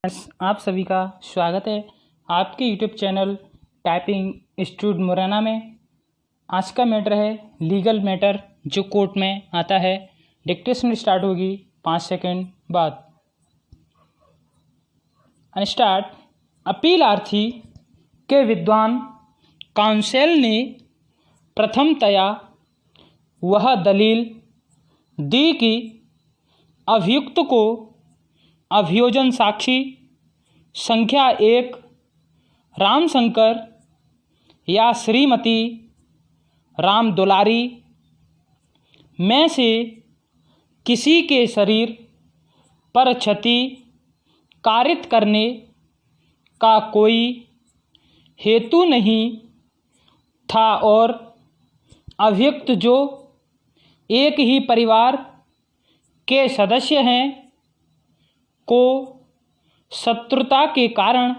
आप सभी का स्वागत है आपके YouTube channel typing institute Morena में। आज का मैटर है लीगल मैटर जो कोर्ट में आता है। डिक्टेशन स्टार्ट होगी 5 सेकंड बाद। स्टार्ट। अपीलार्थी के विद्वान काउंसिल ने प्रथमतया वह दलील दी कि अभियुक्त को अभियोजन साक्षी संख्या 1 रामशंकर या श्रीमती राम दुलारी में से किसी के शरीर पर क्षति कारित करने का कोई हेतु नहीं था और अभियुक्त जो एक ही परिवार के सदस्य हैं को शत्रुता के कारण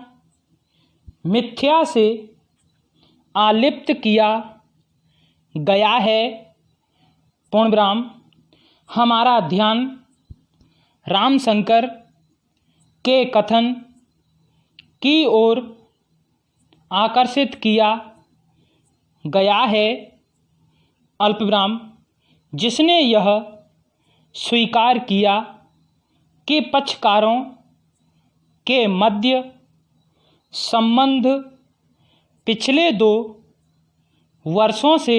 मिथ्या से आलिप्त किया गया है। पूर्णविराम। हमारा ध्यान रामशंकर के कथन की ओर आकर्षित किया गया है। अल्पविराम। जिसने यह स्वीकार किया कि पक्षकारों के मध्य संबंध पिछले 2 वर्षों से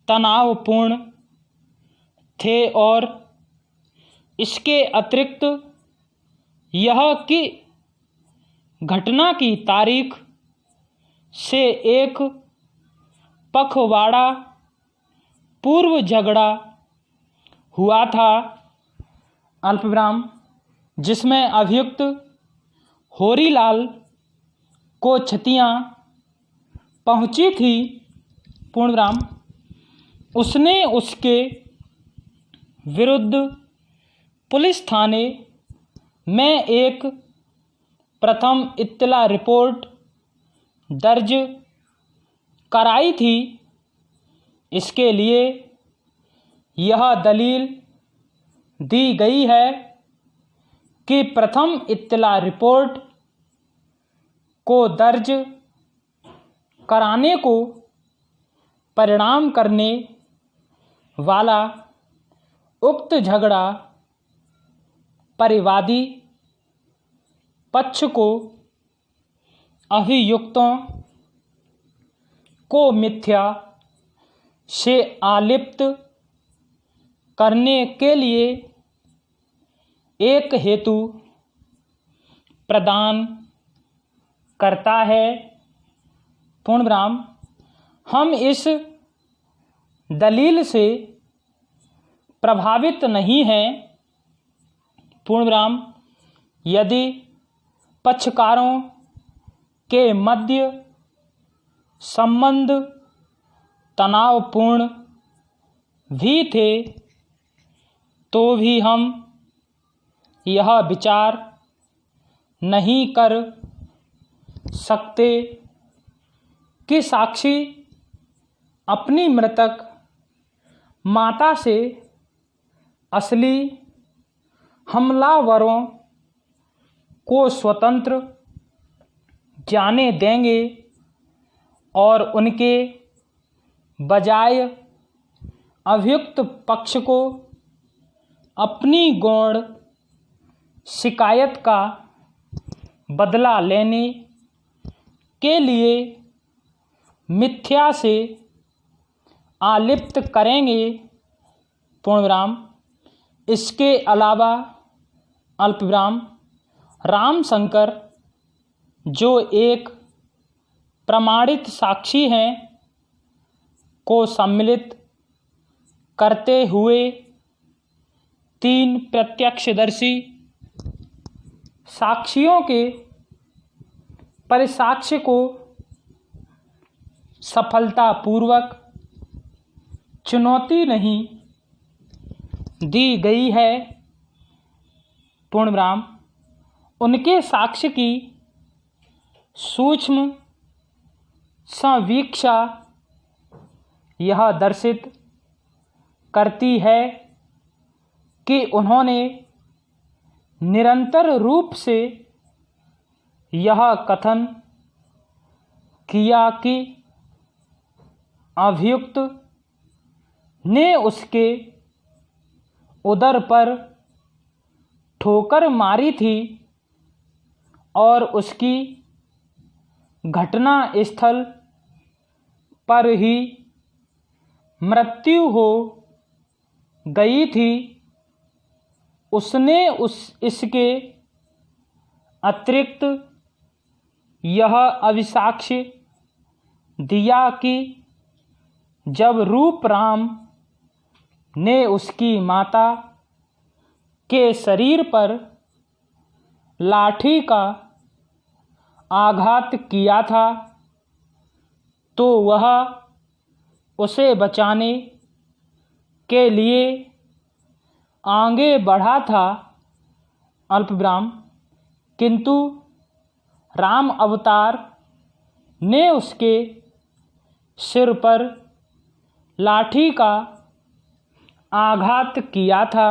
तनावपूर्ण थे और इसके अतिरिक्त यह कि घटना की तारीख से एक पखवाड़ा पूर्व झगड़ा हुआ था। अल्पविराम। जिसमें अभियुक्त होरीलाल को क्षतियाँ पहुँची थी। पूर्णविराम। उसने उसके विरुद्ध पुलिस थाने में एक प्रथम इत्तला रिपोर्ट दर्ज कराई थी। इसके लिए यह दलील दी गई है कि प्रथम इत्तला रिपोर्ट को दर्ज कराने को परिणाम करने वाला उक्त झगड़ा परिवादी पक्ष को अभियुक्तों को मिथ्या से आलिप्त करने के लिए एक हेतु प्रदान करता है। पूर्णविराम। हम इस दलील से प्रभावित नहीं हैं। पूर्णविराम। यदि पक्षकारों के मध्य संबंध तनावपूर्ण भी थे तो भी हम यह विचार नहीं कर सकते कि साक्षी अपनी मृतक माता से असली हमलावरों को स्वतंत्र जाने देंगे और उनके बजाय अभियुक्त पक्ष को अपनी गौण शिकायत का बदला लेने के लिए मिथ्या से आलिप्त करेंगे। पूर्णविराम। इसके अलावा अल्पविराम रामशंकर जो एक प्रमाणित साक्षी हैं को सम्मिलित करते हुए 3 प्रत्यक्षदर्शी साक्षियों के परिसाक्ष्य को सफलतापूर्वक चुनौती नहीं दी गई है। पूर्णविराम। उनके साक्ष्य की सूक्ष्म समीक्षा यह दर्शित करती है कि उन्होंने निरंतर रूप से यह कथन किया कि अभियुक्त ने उसके उदर पर ठोकर मारी थी और उसकी घटना स्थल पर ही मृत्यु हो गई थी। उसने इसके अतिरिक्त यह अभिसाक्ष्य दिया कि जब रूपराम ने उसकी माता के शरीर पर लाठी का आघात किया था तो वह उसे बचाने के लिए आगे बढ़ा था अल्पविराम, किंतु राम अवतार ने उसके सिर पर लाठी का आघात किया था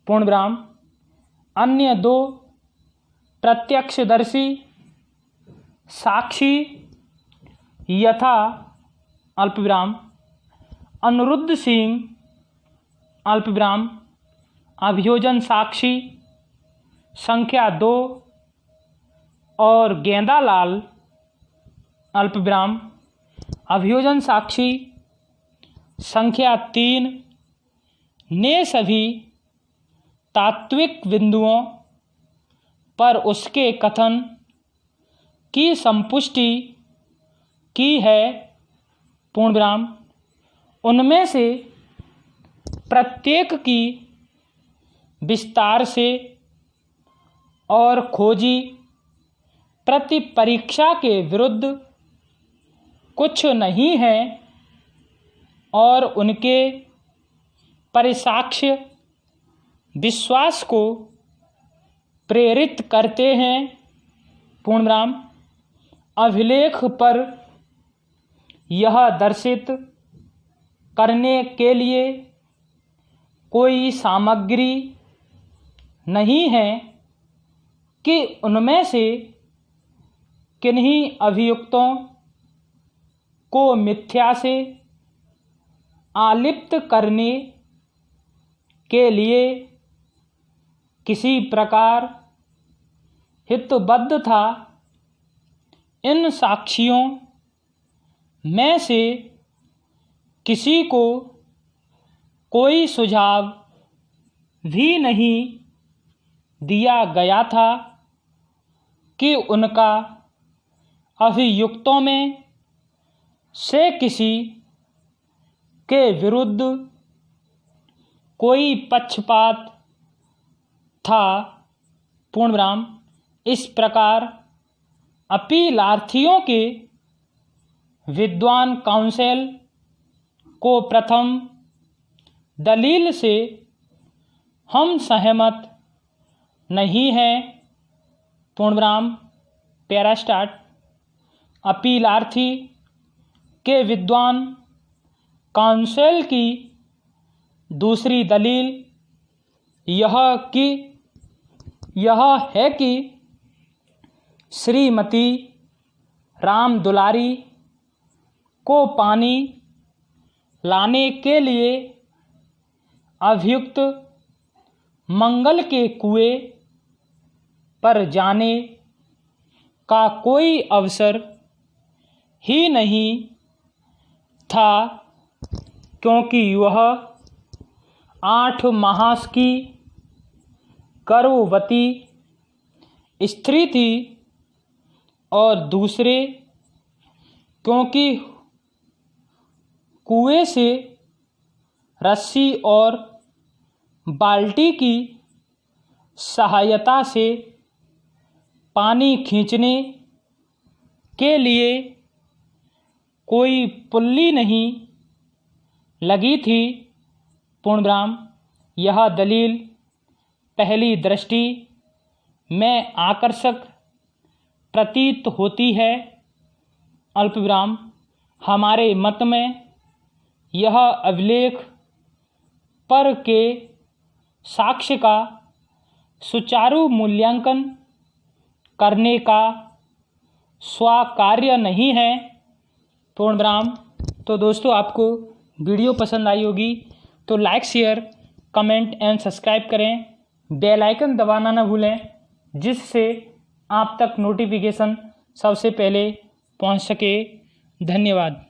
पूर्णविराम। अन्य दो प्रत्यक्षदर्शी साक्षी यथा अल्पविराम अनिरुद्ध सिंह अल्पविराम अभियोजन साक्षी संख्या 2 और गेंदालाल अल्पविराम अभियोजन साक्षी संख्या 3 ने सभी तात्विक बिंदुओं पर उसके कथन की संपुष्टि की है पूर्णविराम। उनमें से प्रत्येक की विस्तार से और खोजी प्रति परीक्षा के विरुद्ध कुछ नहीं है और उनके परिसाक्ष्य विश्वास को प्रेरित करते हैं पूर्णविराम। अभिलेख पर यह दर्शित करने के लिए कोई सामग्री नहीं है कि उनमें से किन्हीं अभियुक्तों को मिथ्या से आलिप्त करने के लिए किसी प्रकार हितबद्ध था। इन साक्षियों में से किसी को कोई सुझाव भी नहीं दिया गया था कि उनका अभियुक्तों में से किसी के विरुद्ध कोई पक्षपात था पूर्णविराम। इस प्रकार अपीलार्थियों के विद्वान काउंसिल को प्रथम दलील से हम सहमत नहीं हैं पूर्णविराम। पैरास्टार्ट अपीलार्थी के विद्वान काउंसिल की दूसरी दलील यह है कि श्रीमती राम दुलारी को पानी लाने के लिए अभियुक्त मंगल के कुएं पर जाने का कोई अवसर ही नहीं था क्योंकि वह 8 मास की गर्भवती स्त्री थी और दूसरे क्योंकि कुएं से रस्सी और बाल्टी की सहायता से पानी खींचने के लिए कोई पुल्ली नहीं लगी थी पूर्णविराम। यह दलील पहली दृष्टि में आकर्षक प्रतीत होती है अल्पविराम। हमारे मत में यह अभिलेख पर के साक्ष्य का सुचारू मूल्यांकन करने का स्वीकार्य नहीं है, पूर्णविराम। तो दोस्तों आपको वीडियो पसंद आई होगी तो like, share, comment and subscribe करें। बेल आइकन दबाना ना भूलें, जिससे आप तक नोटिफिकेशन सबसे पहले पहुंच सके। धन्यवाद।